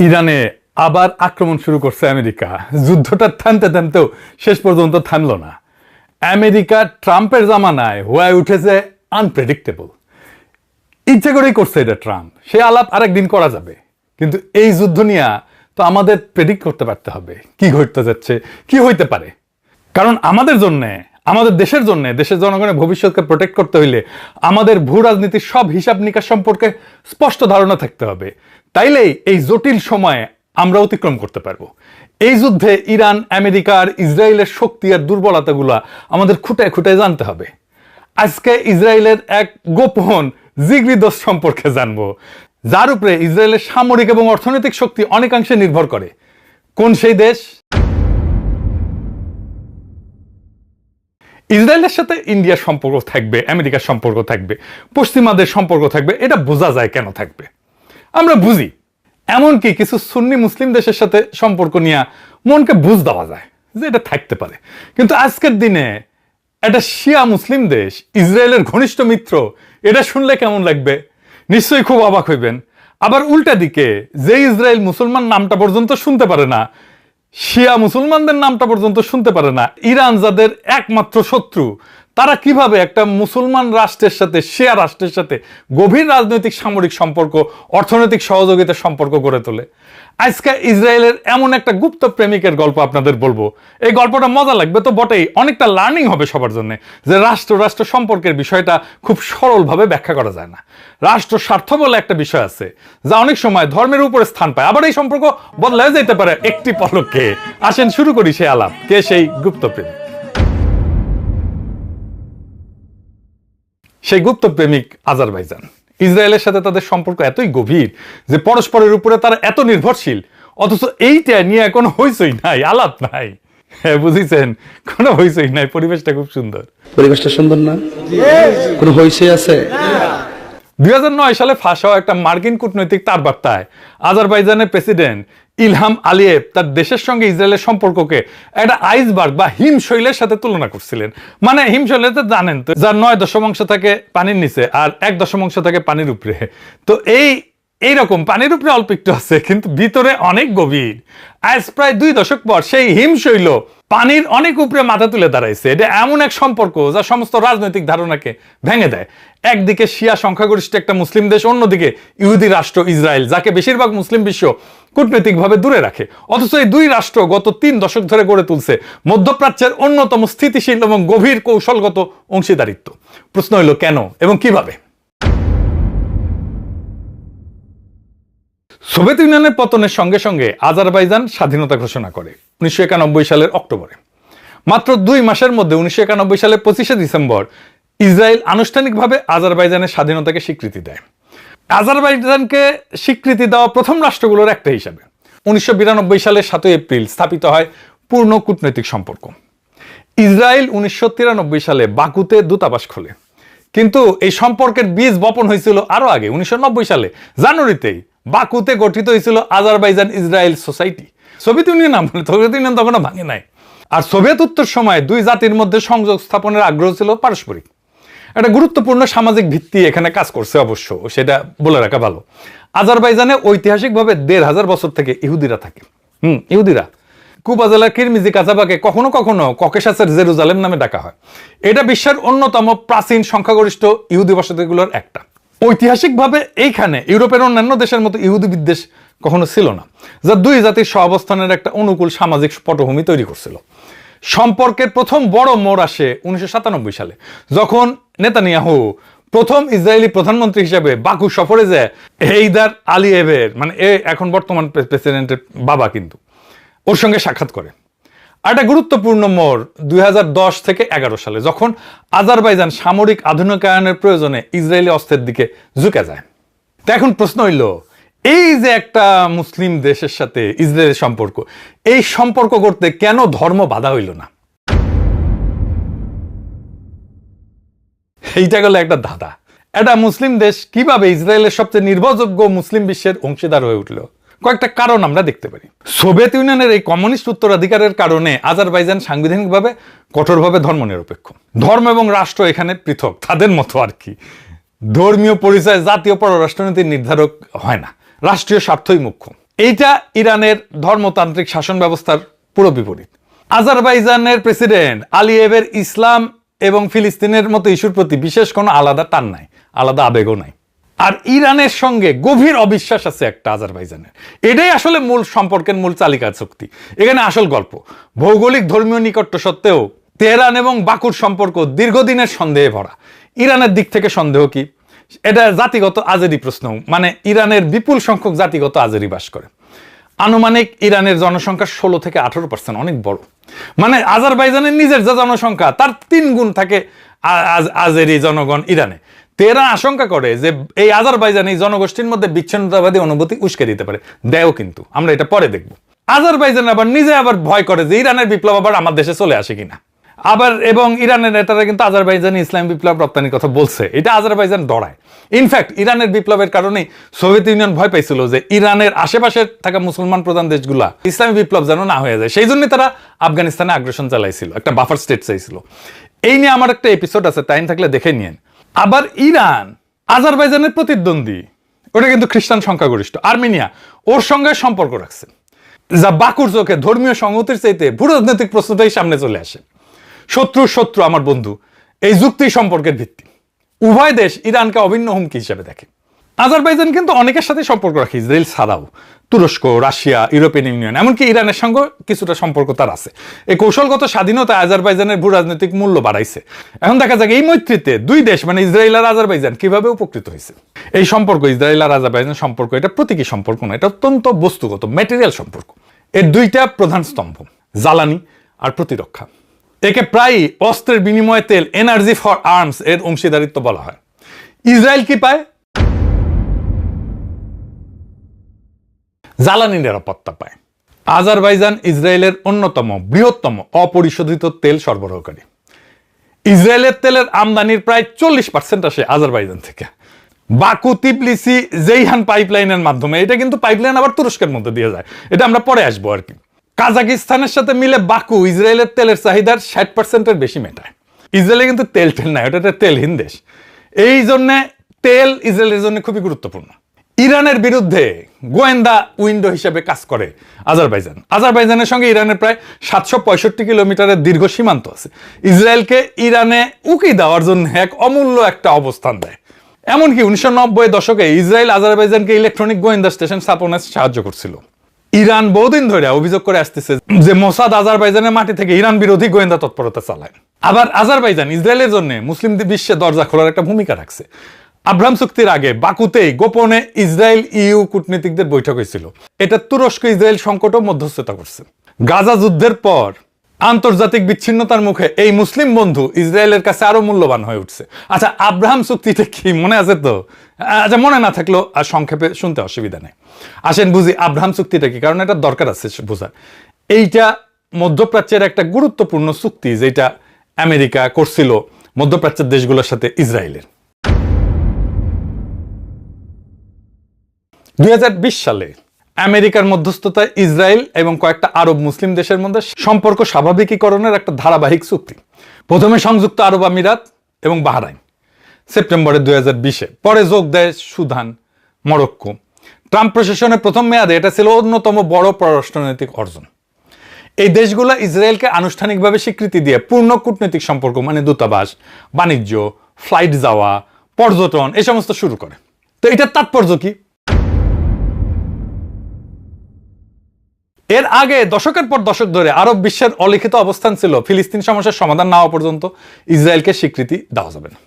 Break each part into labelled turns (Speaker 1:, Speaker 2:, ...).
Speaker 1: ইরানে আবার আক্রমণ শুরু করছে আমেরিকা। যুদ্ধটা থামতে থামতেও শেষ পর্যন্ত থামলো না। আমেরিকা ট্রাম্পের জামানায় হয়ে উঠেছে আনপ্রেডিক্টেবল। ইচ্ছে করেই করছে এটা ট্রাম্প। সে আলাপ আরেকদিন করা যাবে, কিন্তু এই যুদ্ধ নিয়ে তো আমাদের প্রেডিক্ট করতে পারতে হবে কি ঘটতে যাচ্ছে, কি হইতে পারে। কারণ আমাদের জন্য, আমাদের দেশের জন্য, দেশের জনগণের ভবিষ্যৎকে প্রোটেক্ট করতে হইলে আমাদের ভূ রাজনীতির সব হিসাব নিকাশ সম্পর্কে স্পষ্ট ধারণা থাকতে হবে। তাইলেই এই জটিল সময়ে আমরা অতিক্রম করতে পারবো। এই যুদ্ধে ইরান, আমেরিকা আর ইসরায়েলের শক্তি আর দুর্বলতাগুলো আমাদের খুঁটায় খুঁটায় জানতে হবে। আজকে ইসরায়েলের এক গোপন জিগরি দোস্ত সম্পর্কে জানবো, যার উপরে ইসরায়েলের সামরিক এবং অর্থনৈতিক শক্তি অনেকাংশে নির্ভর করে। কোন সেই দেশ? ইসরায়েলের সাথে ইন্ডিয়ার সম্পর্ক থাকবে, আমেরিকার সম্পর্ক থাকবে, পশ্চিমাদের সম্পর্ক থাকবে, এটা বোঝা যায় কেন থাকবে, আমরা বুঝি। এমনকি কিছু সুন্নি মুসলিম দেশের সাথে সম্পর্ক নিয়ে মনকে বুঝ দেওয়া যায় যে এটা থাকতে পারে। কিন্তু আজকের দিনে একটা শিয়া মুসলিম দেশ ইসরায়েলের ঘনিষ্ঠ মিত্র, এটা শুনলে কেমন লাগবে? নিশ্চয়ই খুব অবাক হইবেন। আবার উল্টা দিকে যে ইসরায়েল মুসলমান নামটা পর্যন্ত শুনতে পারে না, শিয়া মুসলমানদের নামটা পর্যন্ত শুনতে পারে না, ইরান যাদের একমাত্র শত্রু, তারা কিভাবে একটা মুসলমান রাষ্ট্রের সাথে, শিয়া রাষ্ট্রের সাথে গভীর রাজনৈতিক সামরিক সম্পর্ক, অর্থনৈতিক সহযোগিতার সম্পর্ক গড়ে তোলে। আজকে ইসরায়েলের এমন একটা গুপ্ত প্রেমিকের গল্প আপনাদের বলবো। এই গল্পটা মজা লাগবে তো বটেই, অনেকটা লার্নিং হবে সবার জন্য, যে রাষ্ট্র রাষ্ট্র সম্পর্কের বিষয়টা খুব সরলভাবে ব্যাখ্যা করা যায় না। রাষ্ট্র স্বার্থ বলে একটা বিষয় আছে, যা অনেক সময় ধর্মের উপরে স্থান পায়, আবার এই সম্পর্ক বদলে যেতে পারে একটি পলকে। আসেন শুরু করি সেই আলাপ। কে সেই গুপ্ত প্রেমিক? সেই গুপ্ত প্রেমিক আজারবাইজান। ইসরায়েলের সাথে তাদের সম্পর্ক এতই গভীর যে পরস্পরের উপরে তারা এত নির্ভরশীল, অথচ এইটা নিয়ে কোনো হইচই নাই, আলাপ নাই। হ্যাঁ, বুঝেছেন, কোনো হইচই নাই। পরিবেশটা খুব সুন্দর।
Speaker 2: পরিবেশটা সুন্দর না? কোনো হইচই আছে?
Speaker 1: 2009 সালে ফাঁস হওয়া একটা মার্কিন কূটনৈতিক তারবার্তায় আজারবাইজানের প্রেসিডেন্ট ইলহাম আলিয়েভ তার দেশের সঙ্গে ইসরায়েলের সম্পর্ককে একটা আইসবার্গ বা হিমশৈলের সাথে তুলনা করছিলেন। মানে হিমশৈলে তো জানেন তো, যার 9 দশমাংশ থাকে পানির নিচে আর 1 দশমাংশ থাকে পানির উপরে। তো এইরকম পানির উপরে অল্প একটু আছে, কিন্তু ভিতরে অনেক গভীর। আজ প্রায় 2 দশক পর সেই হিমশৈল পানির অনেক উপরে মাথা তুলে দাঁড়াইছে। এটা এমন এক সম্পর্ক যা সমস্ত রাজনৈতিক ধারণাকে ভেঙে দেয়। একদিকে শিয়া সংখ্যাগরিষ্ঠ একটা মুসলিম দেশ, অন্যদিকে ইহুদি রাষ্ট্র ইসরায়েল, যাকে বেশিরভাগ মুসলিম বিশ্ব কূটনৈতিকভাবে দূরে রাখে। অথচ এই দুই রাষ্ট্র গত 3 দশক ধরে গড়ে তুলছে মধ্যপ্রাচ্যের অন্যতম স্থিতিশীল এবং গভীর কৌশলগত অংশীদারিত্ব। প্রশ্ন হলো কেন এবং কিভাবে? সোভিয়েত ইউনিয়নের পতনের সঙ্গে সঙ্গে আজারবাইজান স্বাধীনতা ঘোষণা করে 1991 সালের অক্টোবরে। মাত্র 2 মাসের মধ্যে 1991 সালের 25শে ডিসেম্বর ইসরায়েল আনুষ্ঠানিকভাবে আজারবাইজানের স্বাধীনতাকে স্বীকৃতি দেয়। আজারবাইজানকে স্বীকৃতি দেওয়া প্রথম রাষ্ট্রগুলোর একটা হিসাবে 1992 সালের 7 এপ্রিল স্থাপিত হয় পূর্ণ কূটনৈতিক সম্পর্ক। ইসরায়েল 1993 সালে বাকুতে দূতাবাস খোলে, কিন্তু এই সম্পর্কের বীজ বপন হয়েছিল আরো আগে। 1990 সালে জানুয়ারিতেই বাকুতে গঠিত হয়েছিল Azerbaijan Israel society. Soviet union আমলে, সোভিয়েত ইউনিয়ন তখনও ভাঙে নাই। আর সোভিয়েত উত্তর সময় দুই জাতির মধ্যে সংযোগ স্থাপনের আগ্রহ ছিল পারস্পরিক। একটা গুরুত্বপূর্ণ সামাজিক ভিত্তি এখানে কাজ করছে, অবশ্য সেটা বলে রাখা ভালো। আজারবাইজানে ঐতিহাসিকভাবে 1500 বছর থেকে ইহুদিরা থাকে। ইহুদিরা কুবা জেলার কিরমিজি কাজাবাকে কখনো কখনো ককেশাসের জেরুজালেম নামে ডাকা হয়। এটা বিশ্বের অন্যতম প্রাচীন সংখ্যাগরিষ্ঠ ইহুদি বসতিগুলোর একটা। ঐতিহাসিকভাবে এইখানে ইউরোপের অন্যান্য দেশের মতো ইহুদি বিদ্বেষ কখনো ছিল না, যা দুই জাতির সহাবস্থানের একটা অনুকূল সামাজিক পটভূমি তৈরি করছিল। সম্পর্কের প্রথম বড় মোড় আসে 1997 সালে, যখন নেতানিয়াহু প্রথম ইসরায়েলি প্রধানমন্ত্রী হিসেবে বাকু সফরে যায় হেইদার আলিয়েভের, মানে এখন বর্তমান প্রেসিডেন্টের বাবা, কিন্তু ওর সঙ্গে সাক্ষাৎ করে। আর একটা গুরুত্বপূর্ণ মোড় 2010 থেকে 11 সালে, যখন আজারবাইজান সামরিক আধুনিকায়নের প্রয়োজনে ইসরায়েলি অস্ত্রের দিকে ঝুঁকে যায়। তো এখন প্রশ্ন হইল, এই যে একটা মুসলিম দেশের সাথে ইসরায়েলের সম্পর্ক, এই সম্পর্ক করতে কেন ধর্ম বাধা হইল না? এইটা গেল একটা ধাঁধা। একটা মুসলিম দেশ কিভাবে ইসরায়েলের সবচেয়ে নির্ভরযোগ্য মুসলিম বিশ্বের অংশীদার হয়ে উঠল? কয়েকটা কারণ আমরা দেখতে পারি। সোভিয়েত ইউনিয়নের এই কমিউনিস্ট উত্তরাধিকারের কারণে আজারবাইজান সাংবিধানিকভাবে কঠোরভাবে ধর্মনিরপেক্ষ। ধর্ম এবং রাষ্ট্র এখানে পৃথক, তাদের মতো আর কি। ধর্মীয় পরিচয় জাতীয় পররাষ্ট্রনীতির নির্ধারক হয় না, রাষ্ট্রীয় স্বার্থই মুখ্য। এইটা ইরানের ধর্মতান্ত্রিক শাসন ব্যবস্থার পুরো বিপরীত। আজারবাইজানের প্রেসিডেন্ট আলিয়েভের ইসলাম এবং ফিলিস্তিনের মতো ইস্যুর প্রতি বিশেষ কোনো আলাদা টান নাই, আলাদা আবেগও নাই। আর ইরানের সঙ্গে গভীর অবিশ্বাস আছে একটা আজারবাইজানের। এটাই আসলে মূল সম্পর্কের মূল চালিকা শক্তি। এখানে আসল গল্প, ভৌগোলিক ধর্মীয় নিকট্য সত্ত্বেও তেহরান এবং বাকুর সম্পর্ক দীর্ঘদিনের সন্দেহে ভরা। ইরানের দিক থেকে সন্দেহ কি? এটা জাতিগত আজেরি প্রশ্ন। মানে ইরানের বিপুল সংখ্যক জাতিগত আজেরি বাস করে। আনুমানিক ইরানের জনসংখ্যা 16 থেকে 18%, অনেক বড়। মানে আজারবাইজানের নিজের যে জনসংখ্যা তার 3 গুণ থাকে আজেরি জনগণ ইরানে। তেহরান আশঙ্কা করে যে এই আজারবাইজান এই জনগোষ্ঠীর মধ্যে বিচ্ছিন্নতাবাদী অনুভূতি উস্কে দিতে পারে। দেও কিন্তু, আমরা এটা পরে দেখব। আজারবাইজান আবার নিজে ভয় করে যে ইরানের বিপ্লব আবার আমার দেশে চলে আসে কিনা। আবার এবং ইরানের নেতারা কিন্তু আজারবাইজানি ইসলাম বিপ্লব রপ্তানির কথা বলছে। এটা আজারবাইজান ডরায়। ইনফ্যাক্ট ইরানের বিপ্লবের কারণেই সোভিয়েত ইউনিয়ন ভয় পাইছিল যে ইরানের আশেপাশে থাকা মুসলমান প্রধান দেশগুলা ইসলামী বিপ্লব যেন না হয়ে যায়। সেই জন্যই তারা আফগানিস্তানে আগ্রাসন চালাইছিল, একটা বাফার স্টেট চাইছিল। এই নিয়ে আমার একটা এপিসোড আছে, টাইম থাকলে দেখে নিয়েন। আবার ইরান আজারবাইজানের প্রতিদ্বন্দ্বী, ওটা কিন্তু খ্রিস্টান সংখ্যাগরিষ্ঠ আর্মেনিয়া, ওর সঙ্গে সম্পর্ক রাখছে, যা বাকুর চোখে ধর্মীয় সংহতির চাইতে ভূরাজনৈতিক প্রশ্নটাই সামনে চলে আসে। শত্রুর শত্রু আমার বন্ধু, এই যুক্তি সম্পর্কের ভিত্তি। উভয় দেশ ইরানকে অভিন্ন হুমকি হিসেবে দেখে। আজারবাইজান কিন্তু অনেকের সাথে সম্পর্ক রাখে, ইসরায়েল ছাড়াও তুরস্ক, রাশিয়া, ইউরোপিয়ান ইউনিয়ন, এমনকি ইরানের সঙ্গে কিছুটা সম্পর্ক তার আছে। এই কৌশলগত স্বাধীনতা আজারবাইজানের ভূ রাজনৈতিক মূল্য বাড়াইছে। এখন দেখা যাক এই মৈত্রীতে দুই দেশ মানে ইসরায়েল আর আজারবাইজান কিভাবে উপকৃত হয়েছে। এই সম্পর্ক, ইসরায়েল আর আজারবাইজান সম্পর্ক, এটা প্রতীকী সম্পর্ক না, এটা অত্যন্ত বস্তুগত ম্যাটেরিয়াল সম্পর্ক। এর দুইটা প্রধান স্তম্ভ, জ্বালানি আর প্রতিরক্ষা। একে প্রায় অস্ত্রের বিনিময়ে তেল, এনার্জি ফর আর্মস এর অংশীদারিত্ব বলা হয়। ইসরায়েল কি পায়? জ্বালানি নিরাপত্তা পায়। আজারবাইজান ইসরায়েলের অন্যতম বৃহত্তম অপরিশোধিত তেল সরবরাহকারী। ইসরায়েলের তেলের আমদানির প্রায় 40% আসে আজারবাইজান থেকে। বাকু তিবলিসি জেইহান পাইপলাইনের মাধ্যমে। এটা কিন্তু পাইপলাইন আবার তুরস্কের মধ্যে দিয়ে যায়, এটা আমরা পরে আসবো আর কি। কাজাকিস্তানের সাথে মিলে বাকু ইসরায়েলের তেলের চাহিদার 60%-এর বেশি মেটায়। ইসরায়েলে কিন্তু তেল নাই, ওটা তেলহীন দেশ। এই জন্যে তেল ইসরায়েলের জন্য খুবই গুরুত্বপূর্ণ। ইরানের বিরুদ্ধে গোয়েন্দা উইন্ডো হিসেবে কাজ করে আজারবাইজান। আজারবাইজানের সঙ্গে ইরানের প্রায় 765 কিলোমিটারের দীর্ঘ সীমান্ত আছে। ইসরায়েলকে ইরানে উকি দেওয়ার জন্য এক অমূল্য একটা অবস্থান দেয়। এমনকি 1990 দশকে ইসরায়েল আজারবাইজানকে ইলেকট্রনিক গোয়েন্দা স্টেশন স্থাপনে সাহায্য করছিল। ইরান বহুদিন ধরে অভিযোগ করে আসতেছে যে মোসাদ আজারবাইজানের মাটি থেকে ইরান বিরোধী গোয়েন্দা তৎপরতা চালায়। আবার আজারবাইজান ইসরায়েলের জন্য মুসলিম বিশ্বে দরজা খোলার একটা ভূমিকা রাখছে। আব্রাহাম চুক্তির আগে বাকুতেই গোপনে ইসরায়েল ইউ কূটনীতিকদের বৈঠক হয়েছিল। এটা তুরস্ক ইসরায়েল সংকটও মধ্যস্থতা করছে। গাজা যুদ্ধের পর আন্তর্জাতিক বিচ্ছিন্নতার মুখে এই মুসলিম বন্ধু ইসরায়েলের কাছে আরো মূল্যবান হয়ে উঠছে। আচ্ছা, আব্রাহাম চুক্তিটা কি মনে আছে তো? আচ্ছা, মনে না থাকলেও আর সংক্ষেপে শুনতে অসুবিধা নেই। আসেন বুঝি আব্রাহাম চুক্তিটা কি, কারণ এটা দরকার আছে বোঝার। এইটা মধ্যপ্রাচ্যের একটা গুরুত্বপূর্ণ চুক্তি যেটা আমেরিকা করছিল মধ্যপ্রাচ্যের দেশগুলোর সাথে ইসরায়েলের। 2020 সালে আমেরিকার মধ্যস্থতায় ইসরায়েল এবং কয়েকটা আরব মুসলিম দেশের মধ্যে সম্পর্ক স্বাভাবিকীকরণের একটা ধারাবাহিক চুক্তি। প্রথমে সংযুক্ত আরব আমিরাত এবং বাহরাইন সেপ্টেম্বরে 2020-এ, পরে যোগ দেয় সুদান, মরক্কো। ট্রাম্প প্রশাসনের প্রথম মেয়াদে এটা ছিল অন্যতম বড় পররাষ্ট্রনৈতিক অর্জন। এই দেশগুলো ইসরায়েলকে আনুষ্ঠানিকভাবে স্বীকৃতি দিয়ে পূর্ণ কূটনৈতিক সম্পর্ক মানে দূতাবাস, বাণিজ্য, ফ্লাইট যাওয়া, পর্যটন এই সমস্ত শুরু করে। তো এটার তাৎপর্য কি? এর আগে দশকের পর দশক ধরে আরব বিশ্বের অলিখিত অবস্থান ছিল ফিলিস্তিন সমস্যার সমাধান না হওয়া পর্যন্ত ইসরায়েলকে স্বীকৃতি দেওয়া যাবে না।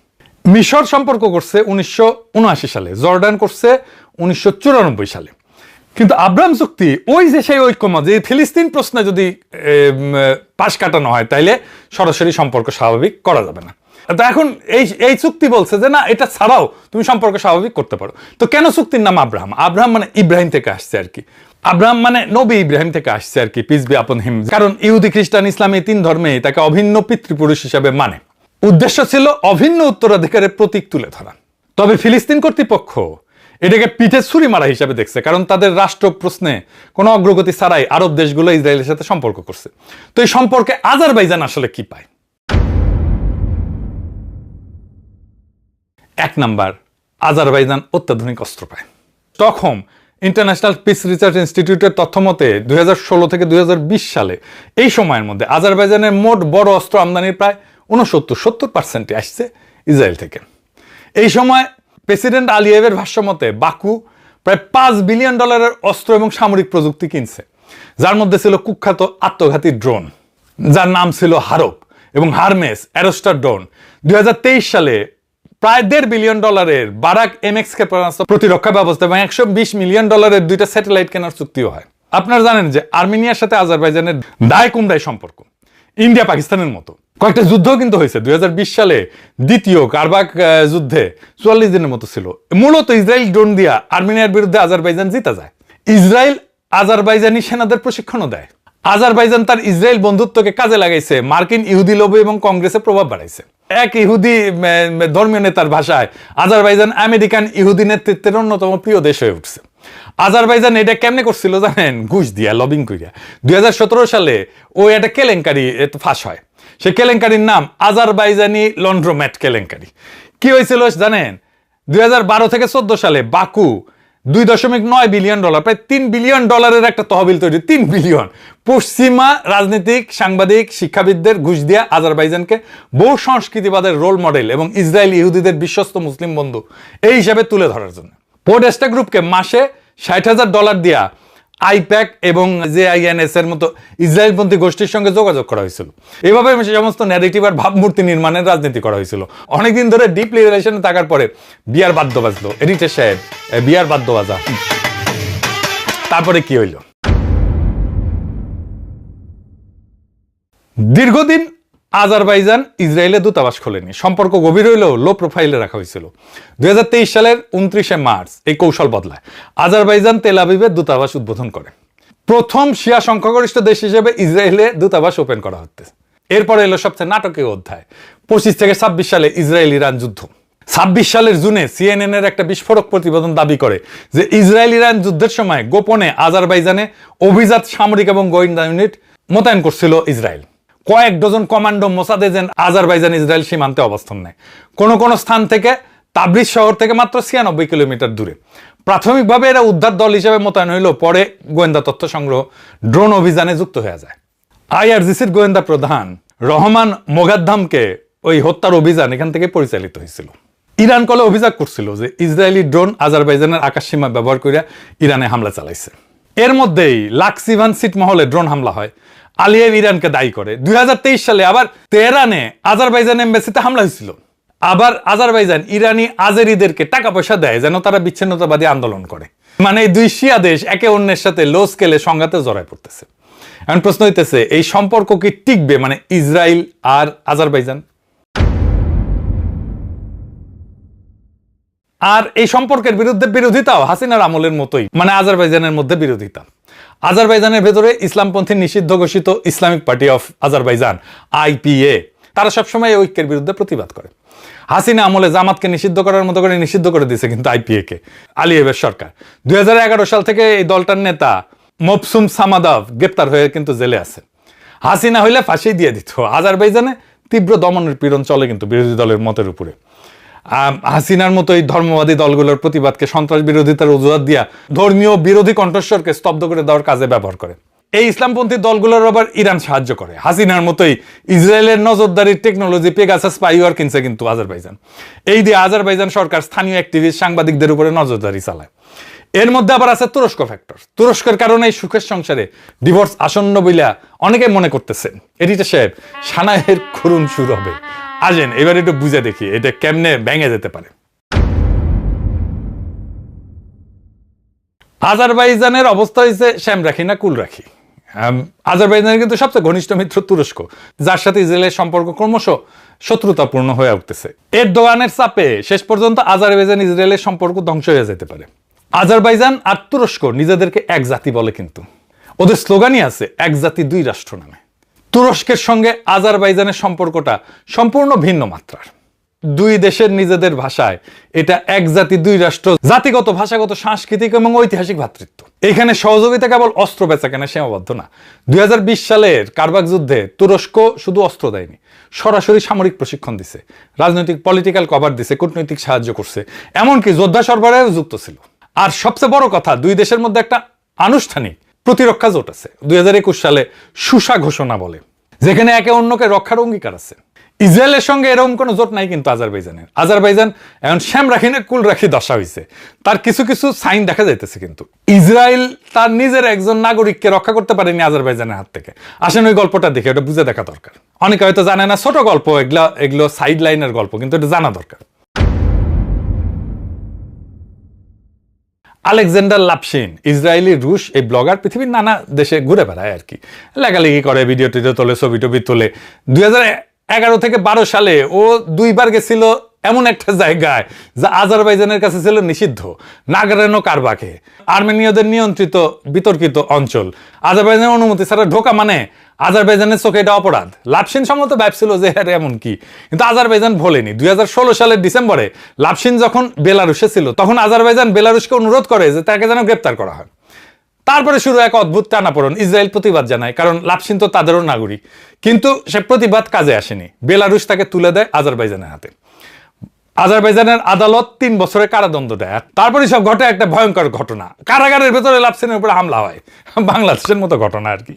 Speaker 1: মিশর সম্পর্ক করছে 1979 সালে, জর্ডান করছে 1994 সালে। কিন্তু আব্রাহাম চুক্তি ওই যে সেই ঐক্যমত যে ফিলিস্তিন প্রশ্নে যদি পাশ কাটানো হয় তাইলে সরাসরি সম্পর্ক স্বাভাবিক করা যাবে না। তো এখন এই চুক্তি বলছে যে না, এটা ছাড়াও তুমি সম্পর্ক স্বাভাবিক করতে পারো। তো কেন চুক্তির নাম আব্রাহাম? আব্রাহাম মানে ইব্রাহিম থেকে আসছে আর কি। আব্রাহাম মানে নবী ইব্রাহিম থেকে আসছে আর কি, পিস বি আপন হিম। কারণ ইহুদি, খ্রিস্টান, ইসলাম এই 3 ধর্মে তাকে অভিন্ন পিতৃপুরুষ হিসাবে মানে। উদ্দেশ্য ছিল অভিন্ন উত্তরাধিকারের প্রতীক তুলে ধরা। তবে ফিলিস্তিন কর্তৃপক্ষ এটাকে পিঠে ছুরি মারা হিসাবে দেখছে, কারণ তাদের রাষ্ট্র প্রশ্নে কোনো অগ্রগতি ছাড়াই আরব দেশগুলো ইসরায়েলের সাথে সম্পর্ক করছে। তো এই সম্পর্কে আজারবাইজান আসলে কি পায়? 1 নাম্বার, আজারবাইজান অত্যাধুনিক অস্ত্র পায়। স্টকহোম ইন্টারন্যাশনাল পিস রিসার্চ ইনস্টিটিউটের তথ্য মতে 2016 থেকে 2020 সালে এই সময়ের মধ্যে আজারবাইজানের মোট বড় অস্ত্র আমদানির প্রায় 69-70% আসছে ইসরায়েল থেকে। এই সময় প্রেসিডেন্ট আলিয়েভের ভাষ্যমতে বাকু প্রায় $5 বিলিয়ন অস্ত্র এবং সামরিক প্রযুক্তি কিনছে, যার মধ্যে ছিল কুখ্যাত আত্মঘাতী ড্রোন যার নাম ছিল হারপ এবং হারমেস অ্যারোস্টার ড্রোন। 2023 সালে প্রায় $1.5 বিলিয়ন বারাক MX ক্ষেপণাস্ত্র প্রতিরক্ষা ব্যবস্থা এবং $120 মিলিয়ন দুইটা স্যাটেলাইট কেনার চুক্তিও হয়। আপনারা জানেন যে আর্মেনিয়ার সাথে আজারবাইজানের দায় কুমড়ায় সম্পর্ক, ইন্ডিয়া পাকিস্তানের মতো। কয়েকটা যুদ্ধ কিন্তু হয়েছে। 2020 সালে দ্বিতীয় কারবাক যুদ্ধে 44 দিনের মতো ছিল। মূলত ইসরায়েল ড্রোন দিয়া আর্মেনিয়ার বিরুদ্ধে আজারবাইজান জিতা যায়। ইসরায়েল আজারবাইজানি সেনাদের প্রশিক্ষণও দেয়। আজারবাইজান তার ইসরায়েল বন্ধুত্বকে কাজে লাগাইছে, মার্কিন ইহুদি লবি এবং কংগ্রেসে প্রভাব বাড়াইছে। এক ইহুদি ধর্মীয় নেতার ভাষায় আজারবাইজান আমেরিকান ইহুদি নেতৃত্বের অন্যতম প্রিয় দেশ হয়ে উঠছে। আজারবাইজান এটা কেমনে করছিল জানেন? ঘুষ দিয়া, লবিং করিয়া। 2017 সালে ওই একটা কেলেঙ্কারি ফাঁস হয়। সে কেলেঙ্কারির নাম আজারবাইজানি লন্ড্রোম্যাট কেলেঙ্কারি। কি হয়েছিল জানেন? 2012 থেকে 14 সালে বাকু $2.9 বিলিয়ন, প্রায় $3 বিলিয়ন একটা তহবিল তৈরি। 3 বিলিয়ন পশ্চিমা রাজনীতিক, সাংবাদিক, শিক্ষাবিদদের ঘুষ দিয়া আজারবাইজানকে বহু সংস্কৃতিবাদের রোল মডেল এবং ইসরায়েল ইহুদিদের বিশ্বস্ত মুসলিম বন্ধু এই হিসাবে তুলে ধরার জন্য। পোডেস্টা গ্রুপকে মাসে $60,000 দিয়া আইপ্যাক এবং JINS এর মতো ইসরায়েলপন্থী গোষ্ঠীর সঙ্গে যোগাযোগ করা হয়েছিল। এভাবে সমস্ত ন্যারেটিভ আর ভাবমূর্তি নির্মাণের রাজনীতি করা হয়েছিল। অনেকদিন ধরে ডিপলি রিলেশনে থাকার পরে বিয়ার বাদ্য বাজলো, এডিটর সাহেব বিয়ার বাদ্য বাজা। তারপরে কি হইল? দীর্ঘদিন আজারবাইজান ইসরায়েলের দূতাবাস খোলেনি, সম্পর্ক গভীর হইলেও লো প্রোফাইলে রাখা হয়েছিল। 2023 সালের 29 মার্চ এই কৌশল বদলায়। আজারবাইজান তেল আবিবের দূতাবাস উদ্বোধন করে। প্রথম শিয়া সংখ্যাগরিষ্ঠ দেশ হিসেবে ইসরায়েলে দূতাবাস ওপেন করা হচ্ছে। এরপরে এলো সবচেয়ে নাটকীয় অধ্যায়, 25 থেকে 26 সালে ইসরায়েল ইরান যুদ্ধ। 26 সালের জুনে CNN এর একটা বিস্ফোরক প্রতিবেদন দাবি করে যে ইসরায়েল ইরান যুদ্ধের সময় গোপনে আজারবাইজানে অভিজাত সামরিক এবং গোয়েন্দা ইউনিট মোতায়েন করছিল ইসরায়েল। কয়েক dozen commando Mossad agent Azerbaijan Israel সীমান্তে অবস্থান নেয়, কোন স্থান থেকে তাবরিজ শহর থেকে মাত্র 96 কিলোমিটার দূরে। প্রাথমিকভাবে এরা উদ্ধার দল হিসেবে মোতায়েন হইলেও পরে গোয়েন্দা তথ্য সংগ্রহ, ড্রোন অভিযানে যুক্ত হয়ে যায়। IRGCর গোয়েন্দা প্রধান রহমান মোগাদ্দামকে ওই হত্যার অভিযান এখান থেকে পরিচালিত হয়েছিল। ইরান কলে অভিযোগ করছিল যে ইসরায়েলি ড্রোন আজারবাইজানের আকাশসীমা ব্যবহার করে ইরানে হামলা চালাইছে। এর মধ্যেই লাক্সিভান ছিটমহলে ড্রোন হামলা হয়, আলিয়েভ ইরানকে দায়ী করে। 2023 সালে আবার তেহরানে আজারবাইজান এমবাসিতে হামলা হয়েছিল। আবার আজারবাইজান ইরানি আজেরিদেরকে টাকা পয়সা দেয় যেন তারা বিচ্ছিন্নতাবাদী আন্দোলন করে। মানে এই দুই শিয়া দেশ একে অন্যের সাথে লো স্কেলে সংঘাতে জড়ায় পড়তেছে। এখন প্রশ্ন হইতেছে, এই সম্পর্ক কি টিকবে, মানে ইসরায়েল আর আজারবাইজান? আর এই সম্পর্কের বিরুদ্ধে বিরোধিতাও হাসিনার আমলের মতোই, মানে আজারবাইজানের মধ্যে বিরোধিতা। আজারবাইজানের ভেতরে ইসলামপন্থী নিষিদ্ধ ঘোষিত Islamic party of Azerbaijan IPA, তারা সবসময় এই ঐক্যের বিরুদ্ধে প্রতিবাদ করে। হাসিনা আমলে জামাতকে নিষিদ্ধ করার মতো করে নিষিদ্ধ করে দিয়েছে কিন্তু IPA-কে আলিয়েভের সরকার। 2011 সাল থেকে এই দলটার নেতা মবসুম সামাদাভ গ্রেপ্তার হয়ে কিন্তু জেলে আছে। হাসিনা হইলে ফাঁসি দিয়ে দিত। আজারবাইজানে তীব্র দমনের পীড়ন চলে কিন্তু বিরোধী দলের মতের উপরে। হাসিনার মতো এই ধর্মবাদী দলগুলোর প্রতিবাদকে সন্ত্রাস বিরোধিতার অজুহাত দিয়া ধর্মীয় বিরোধী কণ্ঠস্বরকে স্তব্ধ করে দেওয়ার কাজে ব্যবহার করে। এই ইসলামপন্থী দলগুলোর আবার ইরান সাহায্য করে। হাসিনার মতোই ইসরায়েলের নজরদারির টেকনোলজি পেগাসাস স্পাইওয়ার কিনছে কিন্তু আজারবাইজান। এই দিয়ে আজারবাইজান সরকার স্থানীয় অ্যাক্টিভিস্ট সাংবাদিকদের উপরে নজরদারি চালায়। এর মধ্যে আবার আছে তুরস্ক ফ্যাক্টর। তুরস্কের কারণে এই সুখের সংসারে ডিভোর্স আসন্ন বইলা অনেকে মনে করতেছেন। এডিটর সাহেব, সানাইয়ের করুণ শুরু হবে। আসেন এবার একটু বুঝে দেখি এটা কেমনে ভেঙে যেতে পারে। আজারবাইজানের অবস্থা হয়েছে শ্যাম রাখি না কুল রাখি। আজারবাইজানের কিন্তু সবচেয়ে ঘনিষ্ঠ মিত্র তুরস্ক, যার সাথে ইসরায়েলের সম্পর্ক ক্রমশ শত্রুতাপূর্ণ হয়ে উঠতেছে। এরদোয়ানের চাপে শেষ পর্যন্ত আজারবাইজান ইসরায়েলের সম্পর্ক ধ্বংস হয়ে যেতে পারে। আজারবাইজান আর তুরস্ক নিজেদেরকে এক জাতি বলে, কিন্তু ওদের স্লোগানই আছে এক জাতি দুই রাষ্ট্র নামে। তুরস্কের সঙ্গে আজারবাইজানের সম্পর্কটা সম্পূর্ণ ভিন্ন মাত্রার। দুই দেশের নিজেদের ভাষায় এটা এক জাতি দুই রাষ্ট্র, জাতিগত, ভাষাগত, সাংস্কৃতিক এবং ঐতিহাসিক ভ্রাতৃত্ব। এখানে সহযোগিতা কেবল অস্ত্র বেচাকেনা সীমাবদ্ধ না। 2020 সালের কারবাক যুদ্ধে তুরস্ক শুধু অস্ত্র দেয়নি, সরাসরি সামরিক প্রশিক্ষণ দিছে, রাজনৈতিক পলিটিক্যাল কভার দিছে, কূটনৈতিক সাহায্য করছে, এমনকি যোদ্ধা সরবরাহেও যুক্ত ছিল। আর সবচেয়ে বড় কথা, দুই দেশের মধ্যে একটা আনুষ্ঠানিক প্রতিরক্ষা জোট আছে 2021 সালে সুসা ঘোষণা বলে, যেখানে একে অন্যকে রক্ষার অঙ্গীকার আছে। ইসরায়েলের সঙ্গে এরকম কোনো জোট নাই কিন্তু আজারবাইজানের। আজারবাইজান এখন শ্যাম রাখি না কুল রাখি দশা হয়েছে, তার কিছু কিছু সাইন দেখা যাইতেছে। কিন্তু ইসরায়েল তার নিজের একজন নাগরিককে রক্ষা করতে পারেনি আজারবাইজানের হাত থেকে। আসেন ওই গল্পটা দেখে, ওটা বুঝে দেখা দরকার। অনেকে হয়তো জানে না, ছোট গল্প এগুলো সাইড লাইনের গল্প, কিন্তু এটা জানা দরকার। আলেকজান্ডার লাপশিন, ইসরায়েলি রুশ এই ব্লগার, পৃথিবীর নানা দেশে ঘুরে বেড়ায় আর কি, লেখালেখি করে, ভিডিও টিডিও তোলে, ছবি টবি তোলে। 2011 থেকে 12 সালে ও 2 বার গেছিল এমন একটা জায়গায় যা আজারবাইজানের কাছে ছিল নিষিদ্ধ, নাগরানো কারবাকে, আর্মেনীয়দের নিয়ন্ত্রিত বিতর্কিত অঞ্চল। আজারবাইজানের অনুমতি ছাড়া ঢোকা মানে আজারবাইজানের চোখে এটা অপরাধ। লাপশিন সম্মত ভাবছিল যে হ্যাঁ এমন কি, কিন্তু আজারবাইজান ভোলেনি। 2016 সালের ডিসেম্বরে লাপশিন যখন বেলারুশে ছিল, তখন আজারবাইজান বেলারুশকে অনুরোধ করে যে তাকে যেন গ্রেপ্তার করা হয়। তারপরে শুরু এক অদ্ভুত টানাপোড়েন। ইসরায়েল প্রতিবাদ জানায়, কারণ লাপশিন তো তাদেরও নাগরিক, কিন্তু সে প্রতিবাদ কাজে আসেনি। বেলারুশ তাকে তুলে দেয় আজারবাইজানের হাতে। আজারবাইজানের আদালত 3 বছরের কারাদণ্ড দেয়। তারপরে সব ঘটে একটা ভয়ঙ্কর ঘটনা, কারাগারের ভেতরে লাপশিনের উপরে হামলা হয়, বাংলাদেশের মতো ঘটনা আর কি।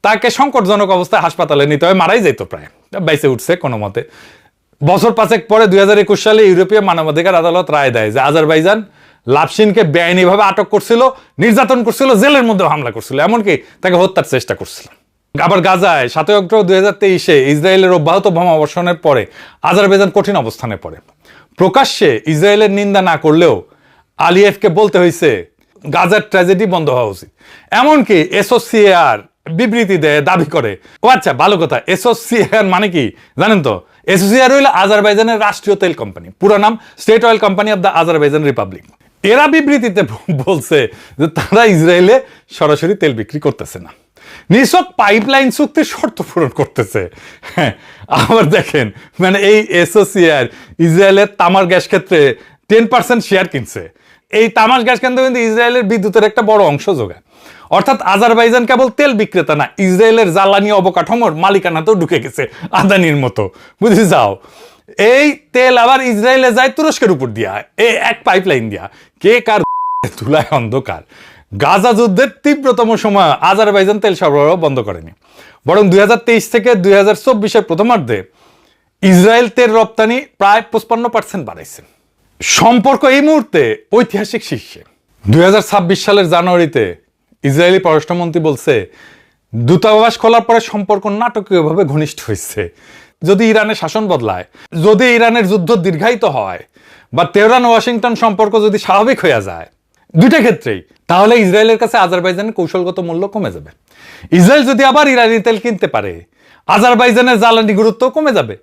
Speaker 1: তাকে সংকটজনক অবস্থায় হাসপাতালে নিতে হয়, মারাই যেত প্রায়, বাইসে উঠছে কোনো মতে। বছর 5 পরে 2021 সালে ইউরোপীয় মানবাধিকার আদালত রায় দেয় যে আজারবাইজান লাপশিনকে বেআইনিভাবে আটক করছিল, নির্যাতন করছিল, জেলের মধ্যে হামলা করছিল, এমনকি তাকে হত্যার চেষ্টা করছিল। আবার গাজায় 7 অক্টোবর 2023 ইসরায়েলের অব্যাহত বোমাবর্ষণের পরে আজারবাইজান কঠিন অবস্থানে পড়ে। প্রকাশ্যে ইসরায়েলের নিন্দা না করলেও আলিয়েভকে বলতে হয়েছে গাজার ট্র্যাজেডি বন্ধ হওয়া উচিত। এমনকি এসোসিয়েআর বিবৃতি দেয়, দাবি করে। ও আচ্ছা, ভালো কথা, এসোসিয়েআর মানে কি জানেন তো? এসোসিয়েআর হইল আজারবাইজানের রাষ্ট্রীয় তেল কোম্পানি, পুরো নাম state oil company of the Azerbaijan Republic. এরা বিবৃতিতে বলছে যে তারা ইসরায়েলে সরাসরি তেল বিক্রি করতেছে না, নিছক পাইপলাইন চুক্তির শর্ত পূরণ করতেছে। হ্যাঁ, আবার দেখেন, মানে এই এসোসিয়েআর ইসরায়েলের তামার গ্যাস ক্ষেত্রে 10% শেয়ার কিনছে। এই তামার গ্যাস কেন্দ্র কিন্তু ইসরায়েলের বিদ্যুতের একটা বড় অংশ যোগায়। অর্থাৎ আজারবাইজান কেবল তেল বিক্রেতা না, ইসরায়েলের জ্বালানি অবকাঠামোর মালিকানাতেও ঢুকে গেছে আদানির মতো, বুঝে যাও। এই তেল আবার ইসরায়েলে যায় তুরস্কের উপর দিয়া, এই এক পাইপলাইন দিয়া। কে কার ধুলায় অন্ধকার। গাজা যুদ্ধের তীব্রতম সময় আজারবাইজান তেল সরবরাহ বন্ধ করেনি, বরং 2023 থেকে 2024 প্রথমার্ধে ইসরায়েল তেল রপ্তানি প্রায় 55% বাড়াইছে। সম্পর্ক এই মুহূর্তে ঐতিহাসিক শীর্ষে। 2026 সালের জানুয়ারিতে ইসরায়েলি পররাষ্ট্রমন্ত্রী বলছে দূতাবাস খোলার পরে সম্পর্ক নাটকীয়ভাবে ঘনিষ্ঠ হয়েছে। যদি ইরানের শাসন বদলায়, যদি ইরানের যুদ্ধ দীর্ঘায়িত হয়, বা তেহরান ওয়াশিংটন সম্পর্ক যদি স্বাভাবিক হয়ে যায়, দুইটা ক্ষেত্রেই, তাহলে ইসরায়েলের কাছে আজারবাইজানের কৌশলগত মূল্য কমে যাবে। ইসরায়েল যদি আবার ইরানি তেল কিনতে পারে, আজারবাইজানের জ্বালানি গুরুত্ব কমে যাবে।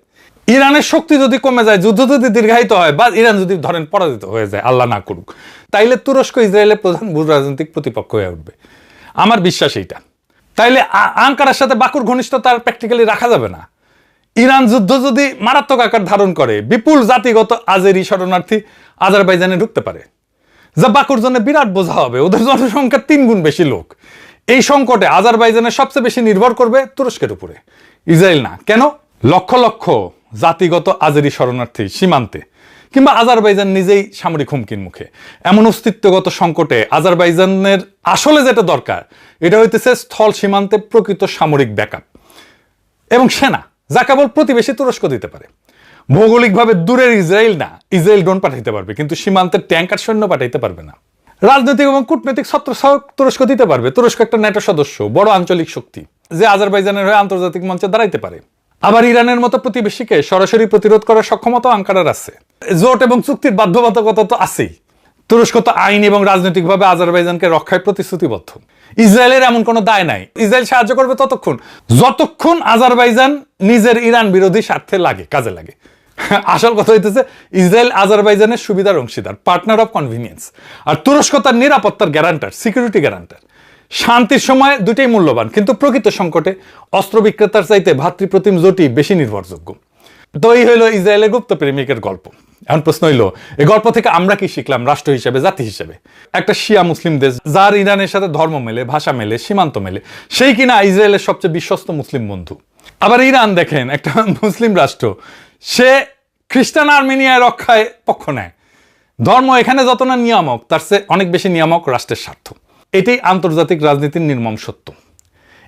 Speaker 1: ইরানের শক্তি যদি কমে যায়, যুদ্ধ যদি দীর্ঘায়িত হয়, বা ইরান যদি ধরেন পরাজিত হয়ে যায়, আল্লাহ না করুক, তাইলে তুরস্ক ইসরায়েলের প্রধান ভূ রাজনৈতিক প্রতিপক্ষ হয়ে উঠবে। আমার বিশ্বাস এইটা। তাইলে আঙ্কারার সাথে বাকুর ঘনিষ্ঠতা প্র্যাকটিক্যালি রাখা যাবে না। ইরান যুদ্ধ যদি মারাত্মক আকার ধারণ করে, বিপুল জাতিগত আজেরি শরণার্থী আজারবাইজানে ঢুকতে পারে, যা বাকুর জন্য বিরাট বোঝা হবে। ওদের জনসংখ্যা 3 গুণ বেশি লোক। এই সংকটে আজারবাইজানের সবচেয়ে বেশি নির্ভর করবে তুরস্কের উপরে, ইসরায়েল না। কেন? লক্ষ লক্ষ জাতিগত আজেরি শরণার্থী সীমান্তে, কিংবা আজারবাইজান নিজেই সামরিক হুমকির মুখে। এমন অস্তিত্বগত সংকটে আজারবাইজানের আসলে যেটা দরকার, এটা হইতেছে স্থল সীমান্তে প্রকৃত সামরিক ব্যাকআপ এবং সেনা, যা কেবল প্রতিবেশী তুরস্ক দিতে পারে। ভৌগোলিকভাবে দূরের ইসরায়েল না, ইসরায়েল ড্রোন পাঠাইতে পারবে, কিন্তু সীমান্তের ট্যাঙ্কার সৈন্য পাঠাইতে পারবে না। রাজনৈতিক এবং কূটনৈতিক ছত্রছায়াও তুরস্ক দিতে পারবে। তুরস্ক একটা ন্যাটো সদস্য, বড় আঞ্চলিক শক্তি, যে আজারবাইজানের হয়ে আন্তর্জাতিক মঞ্চে দাঁড়াইতে পারে। আবার ইরানের মতো প্রতিবেশীকে সরাসরি প্রতিরোধ করার সক্ষমতা আঙ্কারার আছে। জোট এবং চুক্তির বাধ্যবাধকতা তো আছেই। তুরস্ক তো আইন এবং রাজনৈতিকভাবে আজারবাইজানকে রক্ষায় প্রতিশ্রুতিবদ্ধ। ইসরায়েলের এমন কোনো দায় নাই। ইসরায়েল সাহায্য করবে যতক্ষণ আজারবাইজান নিজের ইরান বিরোধী স্বার্থে কাজে লাগে। আসল কথা হইতেছে ইসরায়েল আজারবাইজানের সুবিধার অংশীদার, পার্টনার অফ কনভিনিয়েন্স। আর তুরস্ক তার নিরাপত্তার গ্যারান্টার, সিকিউরিটি গ্যারান্টার। শান্তির সময় দুটোই মূল্যবান, কিন্তু প্রকৃত সংকটে অস্ত্র বিক্রেতার চাইতে ভাতৃপ্রতিম জোটই বেশি নির্ভরযোগ্য। তো এই হইল ইসরায়েলের গুপ্ত প্রেমিকের গল্প। এখন প্রশ্ন হইল, এই গল্প থেকে আমরা কি শিখলাম রাষ্ট্র হিসেবে, জাতি হিসেবে? একটা শিয়া মুসলিম দেশ, যার ইরানের সাথে ধর্ম মেলে, ভাষা মেলে, সীমান্ত মেলে, সেই কিনা ইসরায়েলের সবচেয়ে বিশ্বস্ত মুসলিম বন্ধু। আবার ইরান দেখেন, একটা মুসলিম রাষ্ট্র, সে খ্রিস্টান আর্মেনিয়া রক্ষায় পক্ষ নেয়, ধর্ম এখানে যত না নিয়ামক, তার চেয়ে অনেক বেশি নিয়ামক রাষ্ট্রের স্বার্থ। এটাই আন্তর্জাতিক রাজনীতির নির্মম সত্য।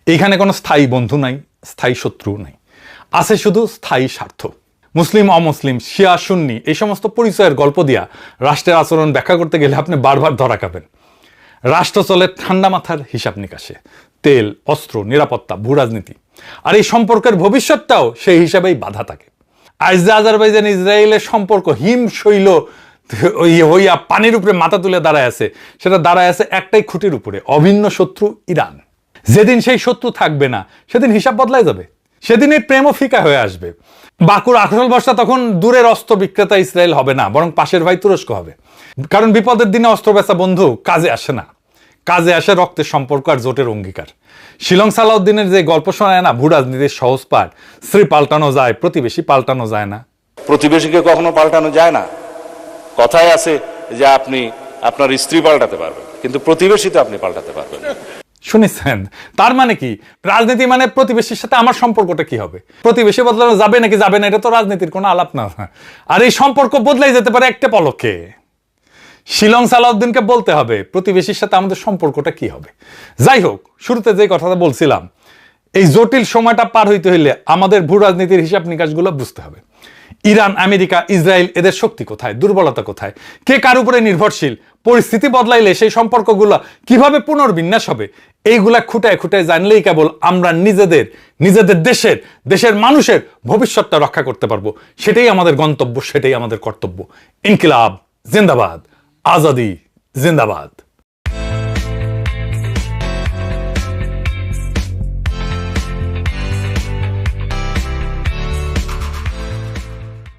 Speaker 1: এখানে কোনো স্থায়ী বন্ধু নাই, স্থায়ী শত্রু নাই, আছে শুধু স্থায়ী স্বার্থ। মুসলিম অমুসলিম, শিয়া সুন্নি, এই সমস্ত পরিচয়ের গল্প দিয়া রাষ্ট্রের আচরণ ব্যাখ্যা করতে গেলে আপনি বারবার ধরা খাবেন। রাষ্ট্র চলে ঠান্ডা মাথার হিসাব নিকাশে, তেল, অস্ত্র, নিরাপত্তা, ভূ রাজনীতি, আর এই সম্পর্কের ভবিষ্যৎটাও সেই হিসাবেই বাধা থাকে। আজ যে আজারবাইজান ইসরায়েলের সম্পর্ক হিমশৈল হইয়া পানির উপরে মাথা তুলে দাঁড়ায় আছে, সেটা দাঁড়ায় আছে একটাই খুঁটির উপরে, অভিন্ন শত্রু ইরান। যেদিন সেই শত্রু থাকবে না, সেদিন হিসাব বদলাই যাবে, সেদিন এই প্রেমও ফিকা হয়ে আসবে। বাকুর আসল বর্ষা তখন দূরের অস্ত্র বিক্রেতা ইসরায়েল হবে না, বরং পাশের ভাই তুরস্ক হবে। কারণ বিপদের দিনে অস্ত্র বেচা বন্ধু কাজে আসে না, কাজে আসে রক্তের সম্পর্ক আর জোটের অঙ্গীকার। শিলং সালাউদ্দিনের যে গল্প শোনায় না, ভূ রাজনীতির সহজ পাঠ, স্ত্রী পাল্টানো যায়, প্রতিবেশী পাল্টানো যায় না।
Speaker 3: প্রতিবেশীকে কখনো পাল্টানো যায় না। কথায় আছে যে আপনি আপনার স্ত্রী পাল্টাতে পারবেন, কিন্তু প্রতিবেশী তো আপনি পাল্টাতে পারবেন না।
Speaker 1: শুনেছেন? তার মানে কি? রাজনীতি মানে প্রতিবেশীর সাথে আমার সম্পর্কটা কি হবে? প্রতিবেশী বদলানো যাবে নাকি যাবে না, এটা তো রাজনীতির কোনো আলাপ না। আর এই সম্পর্ক বদলাই যেতে পারে একটা পলকে। শিলং সালাউদ্দিনকে বলতে হবে প্রতিবেশীর সাথে আমাদের সম্পর্কটা কি হবে। যাই হোক, শুরুতে যে কথাটা বলছিলাম, এই জটিল সময়টা পার হইতে হইলে আমাদের ভূ রাজনীতির হিসাব নিকাশগুলো বুঝতে হবে। ইরান, আমেরিকা, ইসরায়েল, এদের শক্তি কোথায়, দুর্বলতা কোথায়, কে কার উপরে নির্ভরশীল, পরিস্থিতি বদলাইলে সেই সম্পর্কগুলো কিভাবে পুনর্বিন্যাস হবে, এইগুলা খুঁটায় খুঁটায় জানলেই কেবল আমরা নিজেদের দেশের মানুষের ভবিষ্যৎটা রক্ষা করতে পারবো। সেটাই আমাদের গন্তব্য, সেটাই আমাদের কর্তব্য। ইনকিলাব জিন্দাবাদ, আজাদি জিন্দাবাদ।